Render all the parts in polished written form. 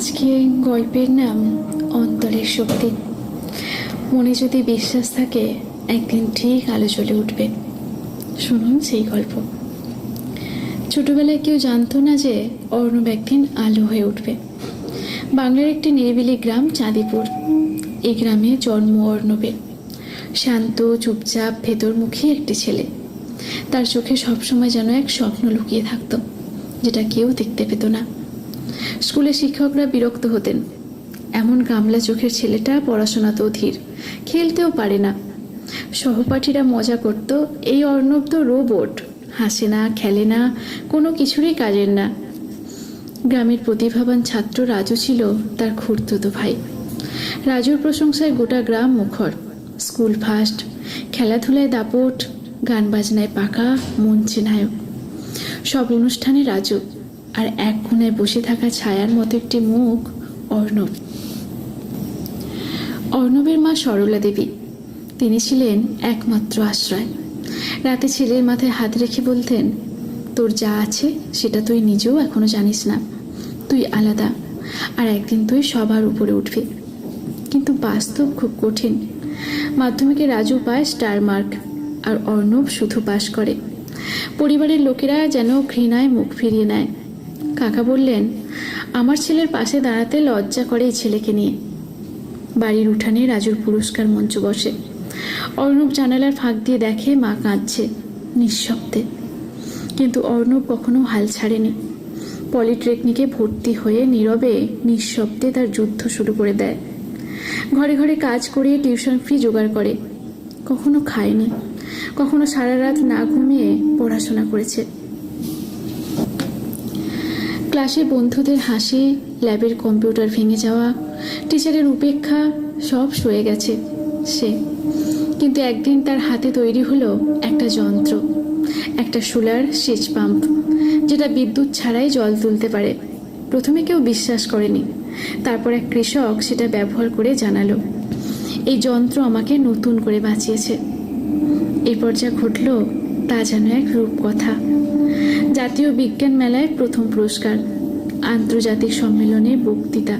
আজকে গল্পের নাম অন্তরের শক্তি। মনে যদি বিশ্বাস থাকে একদিন ঠিক আলো জ্বলে উঠবে। শুনুন সেই গল্প। ছোটবেলায় কেউ জানতো না যে অর্ণব একদিন আলো হয়ে উঠবে। বাংলার একটি নিরিবিলি গ্রাম চাঁদিপুর। এই গ্রামে জন্ম অর্ণবের। শান্ত, চুপচাপ, ভেতরমুখী একটি ছেলে। তার চোখে সবসময় যেন এক স্বপ্ন লুকিয়ে থাকতো, যেটা কেউ দেখতে পেত না। স্কুলে শিক্ষকরা বিরক্ত হতেন, এমন গামলা চোখের ছেলেটা পড়াশোনাতেও ধীর, খেলতেও পারে না। সহপাঠীরা মজা করত, এই অর্ণব তো রোবট, হাসে না, খেলে না, কোনো কিছুরই কাজের না। গ্রামের প্রতিভাবান ছাত্র রাজু ছিল তার খুড়তুতো ভাই। রাজুর প্রশংসায় গোটা গ্রাম মুখর। স্কুল ফার্স্ট, খেলাধুলায় দাপট, গান বাজনায় পাকা, মঞ্চে নায়ক। সব অনুষ্ঠানে রাজু, আর এক কোণায় বসে থাকা ছায়ার মতো একটি মুখ অর্ণব। অর্ণবের মা সরলা দেবী, তিনি ছিলেন একমাত্র আশ্রয়। রাতে ছেলের মাথায় হাত রেখে বলতেন, তোর যা আছে সেটা তুই নিজেও এখনো জানিস না, তুই আলাদা, আর একদিন তুই সবার উপরে উঠবি। কিন্তু বাস্তব খুব কঠিন। মাধ্যমিকে রাজু পায় স্টার মার্ক, আর অর্ণব শুধু পাশ করে। পরিবারের লোকেরা যেন ঘৃণায় মুখ ফিরিয়ে নেয়। কাকা বললেন, আমার ছেলের পাশে দাঁড়াতে লজ্জা করে এই ছেলেকে নিয়ে। বাড়ির উঠানে রাজুর পুরস্কার মঞ্চ বসে। অর্ণব জানালার ফাঁক দিয়ে দেখে মা কাঁদছে নিঃশব্দে। কিন্তু অর্ণব কখনো হাল ছাড়েনি। পলিটেকনিকে ভর্তি হয়ে নীরবে নিঃশব্দে তার যুদ্ধ শুরু করে দেয়। ঘরে ঘরে কাজ করিয়ে টিউশন ফি জোগাড় করে। কখনো খায়নি, কখনো সারা রাত না ঘুমিয়ে পড়াশোনা করেছে। ক্লাসে বন্ধুদের হাসি, ল্যাবের কম্পিউটার ভেঙে যাওয়া, টিচারের উপেক্ষা, সব সয়ে গেছে সে। কিন্তু একদিন তার হাতে তৈরি হলো একটা যন্ত্র, একটা সোলার সেচ পাম্প, যেটা বিদ্যুৎ ছাড়াই জল তুলতে পারে। প্রথমে কেউ বিশ্বাস করেনি, তারপর এক কৃষক সেটা ব্যবহার করে জানালো, এই যন্ত্র আমাকে নতুন করে বাঁচিয়েছে। এরপর যা ঘটল তা যেন এক রূপকথা। জাতীয় বিজ্ঞান মেলায় প্রথম পুরস্কার, আন্তর্জাতিক সম্মেলনে বক্তৃতা।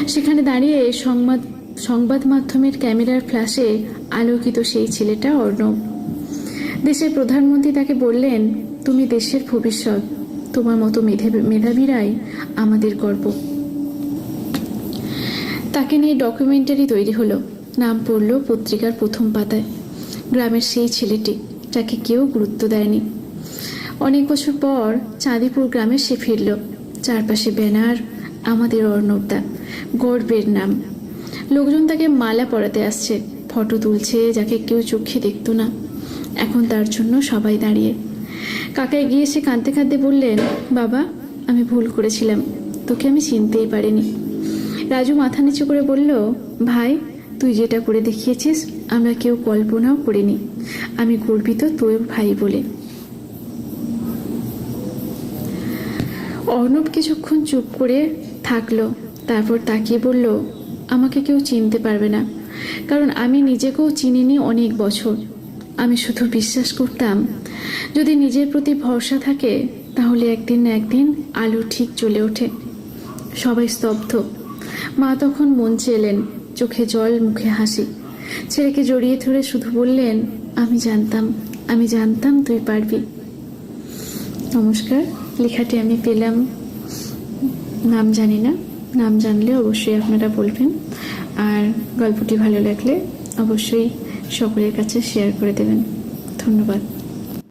সেখানে দাঁড়িয়ে সংবাদ মাধ্যমের ক্যামেরার ফ্ল্যাশে আলোকিত সেই ছেলেটা অর্ণব। দেশের প্রধানমন্ত্রী তাকে বললেন, তুমি দেশের ভবিষ্যৎ, তোমার মতো মেধাবীরাই আমাদের গর্ব। তাকে নিয়ে ডকুমেন্টারি তৈরি হলো, নাম পড়ল পত্রিকার প্রথম পাতায়। গ্রামের সেই ছেলেটি, যাকে কেউ গুরুত্ব দেয়নি। অনেক বছর পর চাঁদিপুর গ্রামে সে ফিরল। চারপাশে ব্যানার, আমাদের অর্ণবদা, গর্বের নাম। লোকজন তাকে মালা পরাতে আসছে, ফটো তুলছে, যাকে কেউ চোখে দেখত না। এখন তার জন্য সবাই দাঁড়িয়ে। কাকায় গিয়ে সে কাঁদতে কাঁদতে বললেন, বাবা, আমি ভুল করেছিলাম, তোকে আমি চিনতেই পারিনি। রাজু মাথা নিচু করে বলল, ভাই, তুই যেটা করে দেখিয়েছিস আমরা কেউ কল্পনাও করিনি। আমি গর্বিত তোর ভাই বলে। অর্ণব কিছুক্ষণ চুপ করে থাকলো, তারপর তাকিয়ে বলল, আমাকে কেউ চিনতে পারবে না, কারণ আমি নিজেকেও চিনিনি অনেক বছর। আমি শুধু বিশ্বাস করতাম, যদি নিজের প্রতি ভরসা থাকে তাহলে একদিন না একদিন আলো ঠিক জ্বলে ওঠে। সবাই স্তব্ধ। মা তখন মঞ্চে এলেন, চোখে জল, মুখে হাসি। ছেলেকে জড়িয়ে ধরে শুধু বললেন, আমি জানতাম তুই পারবি। নমস্কার। লেখাটি আমি পেলাম, নাম জানি না, নাম জানলে অবশ্যই আপনারা বলবেন। আর গল্পটি ভালো লাগলে অবশ্যই সকলের কাছে শেয়ার করে দেবেন। ধন্যবাদ।